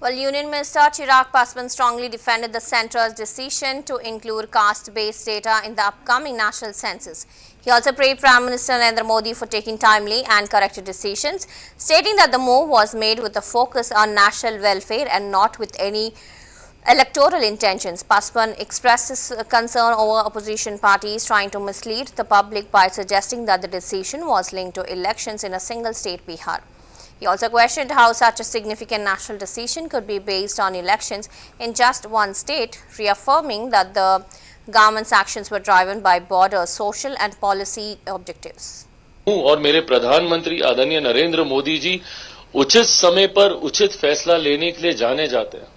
Well, Union Minister Chirag Paswan strongly defended the centre's decision to include caste-based data in the upcoming national census. He also praised Prime Minister Narendra Modi for taking timely and corrected decisions, stating that the move was made with a focus on national welfare and not with any electoral intentions. Paswan expressed his concern over opposition parties trying to mislead the public by suggesting that the decision was linked to elections in a single state, Bihar. He also questioned how such a significant national decision could be based on elections in just one state, reaffirming that the government's actions were driven by broader social and policy objectives. और मेरे प्रधानमंत्री आदरणीय नरेंद्र मोदी जी उचित समय पर उचित फैसला लेने के लिए जाने जाते हैं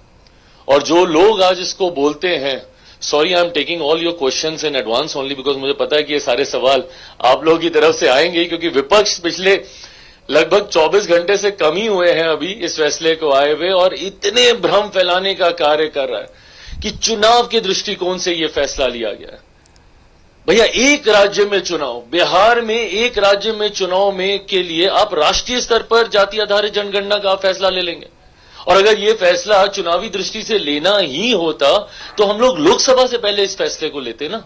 और जो लोग आज इसको बोलते हैं, sorry I am taking all your questions in advance only because मुझे पता है कि ये सारे सवाल आप लोगों की तरफ से आएंगे, क्योंकि विपक्ष पिछले लगभग 24 घंटे से कम ही हुए हैं अभी इस फैसले को आए हुए और इतने भ्रम फैलाने का कार्य कर रहा है कि चुनाव के दृष्टिकोण से यह फैसला लिया गया है। भैया, एक राज्य में चुनाव, बिहार में एक राज्य में चुनाव में के लिए आप राष्ट्रीय स्तर पर जाति आधारित जनगणना का फैसला ले लेंगे, और अगर यह फैसला चुनावी दृष्टि से लेना ही होता तो हम लोग लोकसभा से पहले इस फैसले को लेते ना,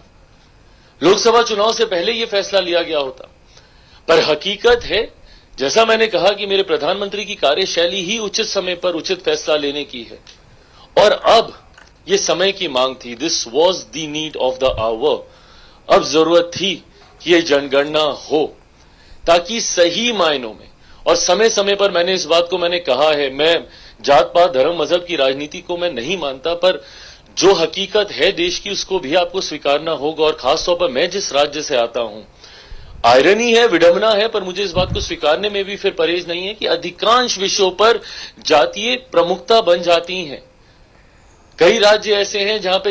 लोकसभा चुनाव से पहले यह फैसला लिया गया होता। पर हकीकत है, जैसा मैंने कहा कि मेरे प्रधानमंत्री की कार्यशैली ही उचित समय पर उचित फैसला लेने की है और अब यह समय की मांग थी। This was the need of the hour. अब जरूरत थी कि यह जनगणना हो ताकि सही मायनों में और समय समय पर, मैंने इस बात को मैंने कहा है, मैं जात पात धर्म मजहब की राजनीति को मैं नहीं मानता, पर जो हकीकत है देश की उसको भी आपको स्वीकारना होगा। और खासतौर पर मैं जिस राज्य से आता हूं, आयरनी है, विडंबना है, पर मुझे इस बात को स्वीकारने में भी फिर परहेज नहीं है कि अधिकांश विषयों पर जातीय प्रमुखता बन जाती है। कई राज्य ऐसे हैं जहां पे